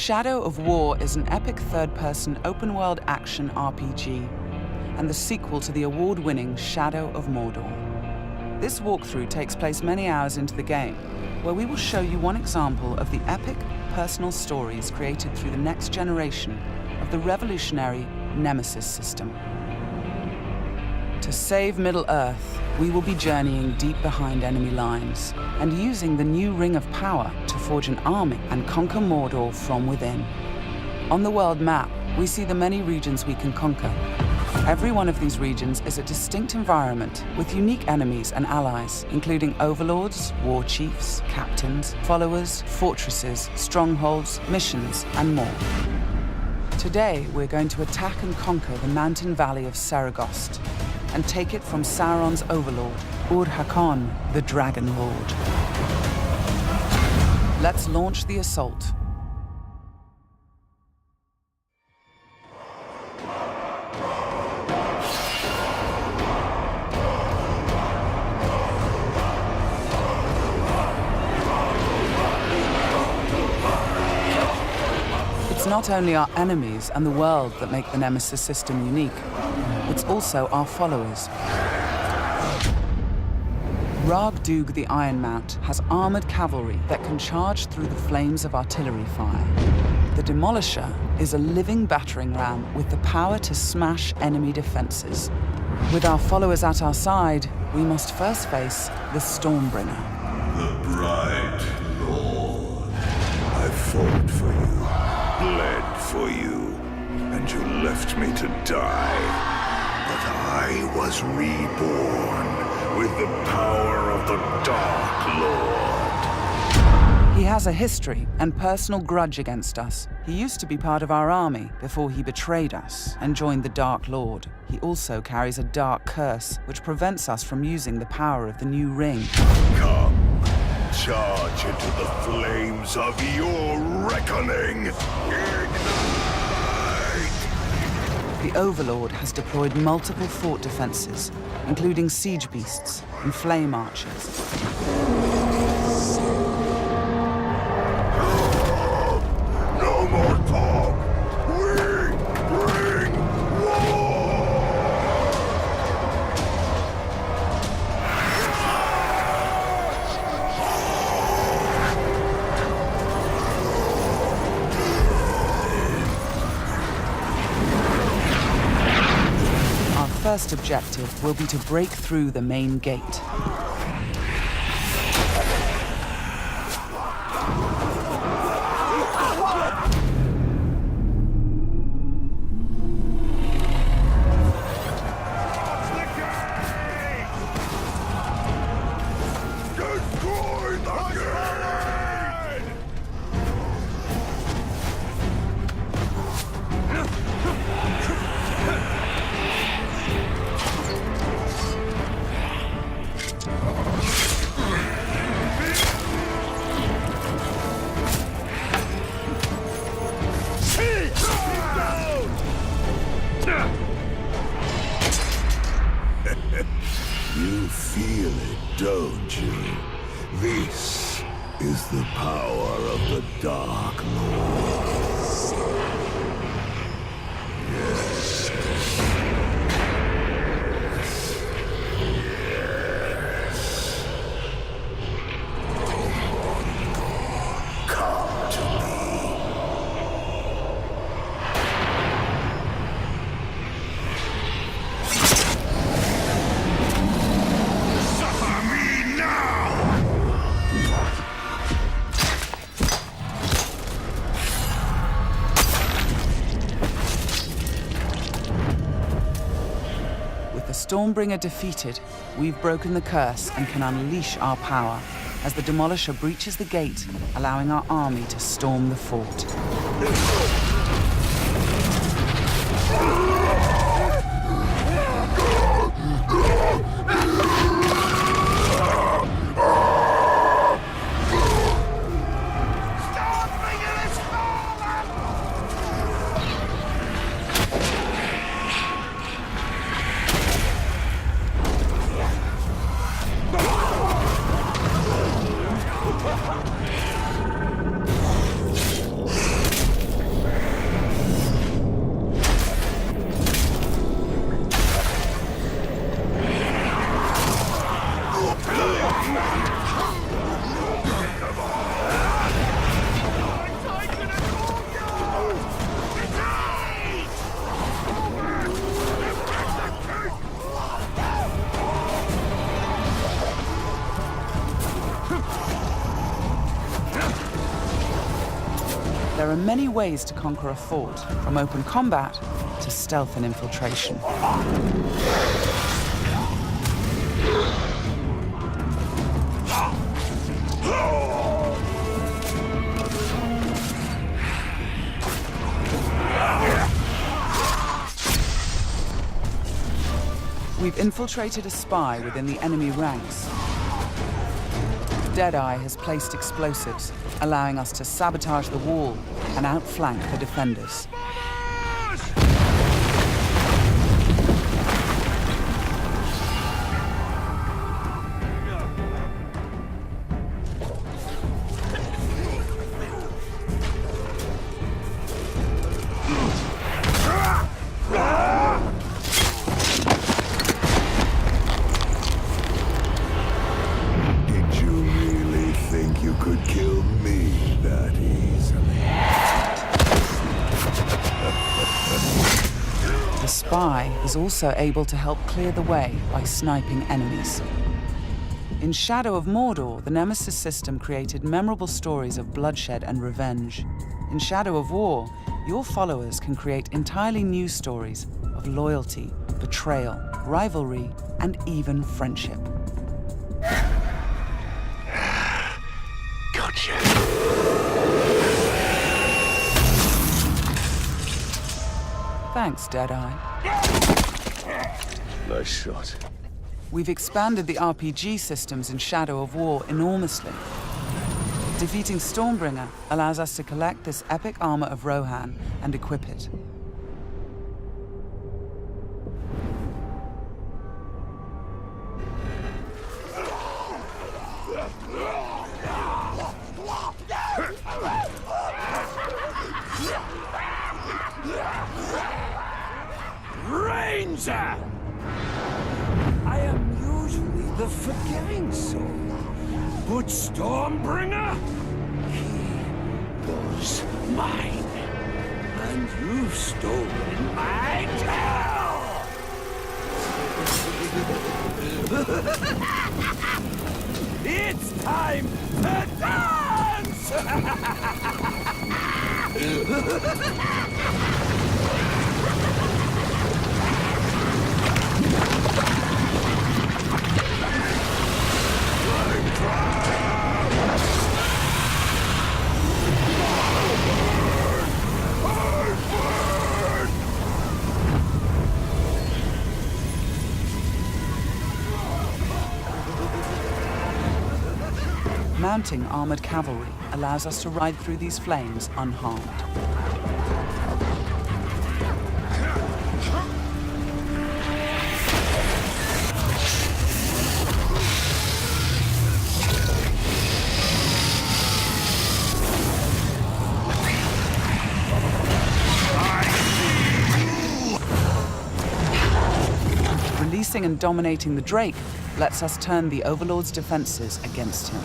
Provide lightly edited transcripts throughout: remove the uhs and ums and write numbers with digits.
Shadow of War is an epic third-person open-world action RPG and the sequel to the award-winning Shadow of Mordor. This walkthrough takes place many hours into the game, where we will show you one example of the epic, personal stories created through the next generation of the revolutionary Nemesis system. To save Middle-earth, we will be journeying deep behind enemy lines and using the new Ring of Power to forge an army and conquer Mordor from within. On the world map, we see the many regions we can conquer. Every one of these regions is a distinct environment with unique enemies and allies, including overlords, war chiefs, captains, followers, fortresses, strongholds, missions, and more. Today, we're going to attack and conquer the mountain valley of Saragost and take it from Sauron's overlord, Ur-Hakon, the Dragon Lord. Let's launch the assault. It's not only our enemies and the world that make the Nemesis system unique, it's also our followers. Ragdug the Ironmount has armored cavalry that can charge through the flames of artillery fire. The Demolisher is a living battering ram with the power to smash enemy defenses. With our followers at our side, we must first face the Stormbringer. The bright Lord, I fought for you, bled for you, and you left me to die. But I was reborn with the power of the Dark Lord. He has a history and personal grudge against us. He used to be part of our army before he betrayed us and joined the Dark Lord. He also carries a dark curse which prevents us from using the power of the new ring. Come, charge into the flames of your reckoning. Ignite! The Overlord has deployed multiple fort defenses, including siege beasts and flame archers. No more talk! We bring war! Our first objective will be to break through the main gate. Destroy the gate! You feel it, don't you? This is the power of the Dark Lord. Yes. Yes. Come to me. Suffer me now! With the Stormbringer defeated, we've broken the curse and can unleash our power as the Demolisher breaches the gate, allowing our army to storm the fort. are many ways to conquer a fort, from open combat to stealth and infiltration. We've infiltrated a spy within the enemy ranks. Deadeye has placed explosives, allowing us to sabotage the wall and outflank the defenders. The spy is also able to help clear the way by sniping enemies. In Shadow of Mordor, the Nemesis system created memorable stories of bloodshed and revenge. In Shadow of War, your followers can create entirely new stories of loyalty, betrayal, rivalry, and even friendship. Gotcha. Thanks, Deadeye. Nice shot. We've expanded the RPG systems in Shadow of War enormously. Defeating Stormbringer allows us to collect this epic armor of Rohan and equip it. Ranger! I am usually the forgiving soul, but Stormbringer, he was mine, and you've stolen my tail! It's time to dance! Mounting armored cavalry allows us to ride through these flames unharmed. Releasing and dominating the Drake lets us turn the Overlord's defenses against him.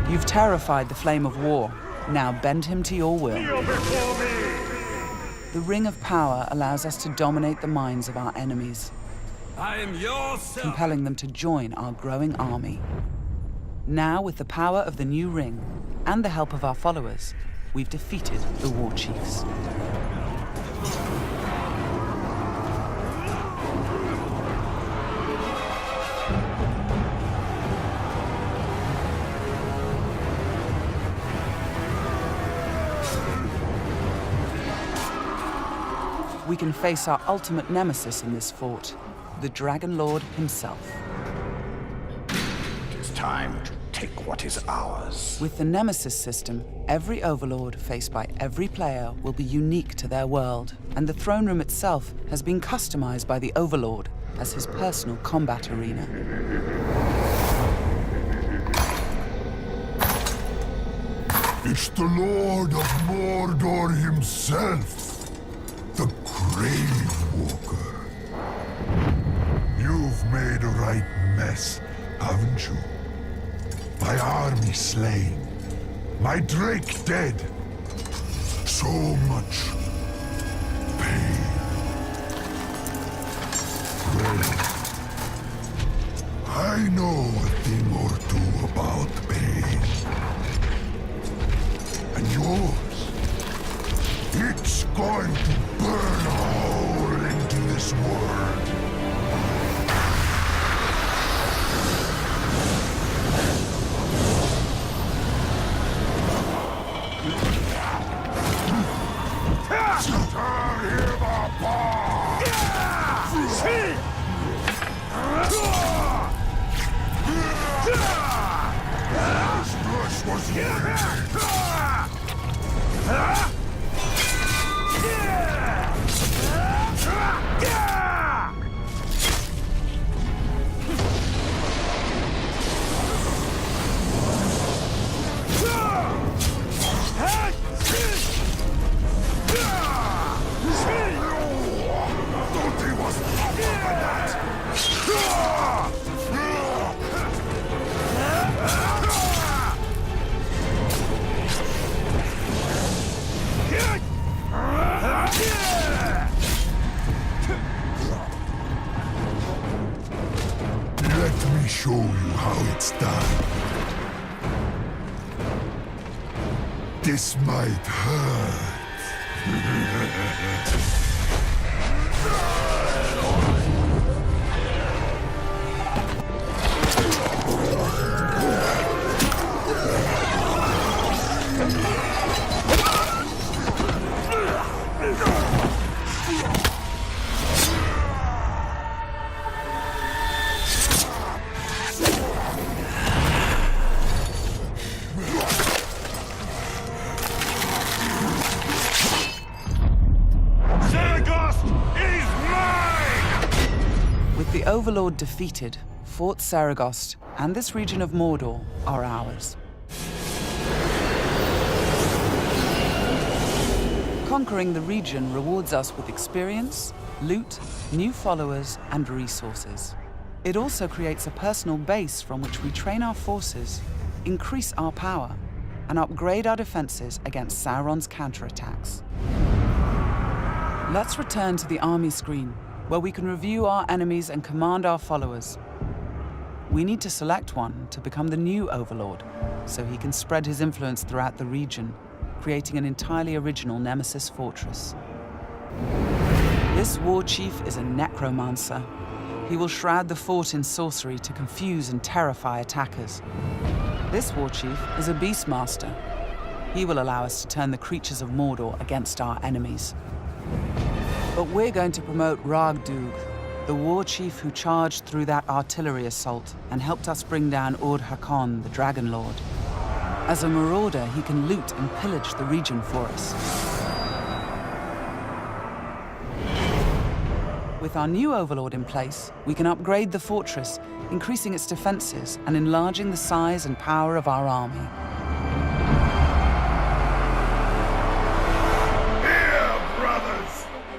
You've terrified the Flame of War. Now bend him to your will. The Ring of Power allows us to dominate the minds of our enemies, I am your son. compelling them to join our growing army. Now, with the power of the new ring and the help of our followers, we've defeated the War Chiefs. We can face our ultimate nemesis in this fort, the Dragon Lord himself. It is time to take what is ours. With the Nemesis system, every overlord faced by every player will be unique to their world, and the throne room itself has been customized by the overlord as his personal combat arena. It's the Lord of Mordor himself, the Grave Walker. You've made a right mess, haven't you? My army slain, my drake dead. So much pain. Well, I know a thing or two about pain. And yours, it's going to burn a hole into this world. Tear him apart! This was Let me show you how it's done. This might hurt. With the Overlord defeated, Fort Saragost and this region of Mordor are ours. Conquering the region rewards us with experience, loot, new followers, and resources. It also creates a personal base from which we train our forces, increase our power, and upgrade our defenses against Sauron's counterattacks. Let's return to the army screen, where we can review our enemies and command our followers. We need to select one to become the new Overlord, so he can spread his influence throughout the region, creating an entirely original Nemesis fortress. This war chief is a necromancer. He will shroud the fort in sorcery to confuse and terrify attackers. This war chief is a beastmaster. He will allow us to turn the creatures of Mordor against our enemies. But we're going to promote Ragdug, the war chief who charged through that artillery assault and helped us bring down Ur-Hakon, the Dragon Lord. As a marauder, he can loot and pillage the region for us. With our new Overlord in place, we can upgrade the fortress, increasing its defenses and enlarging the size and power of our army.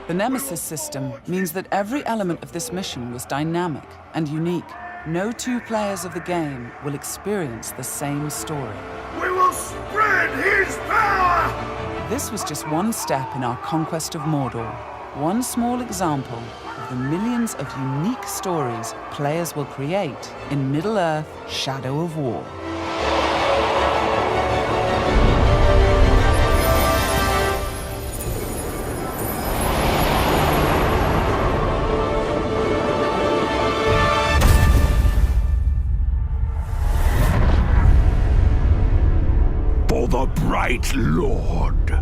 The Nemesis system means that every element of this mission was dynamic and unique. No two players of the game will experience the same story. We will spread his power! This was just one step in our conquest of Mordor, one small example of the millions of unique stories players will create in Middle-earth: Shadow of War. For the bright Lord.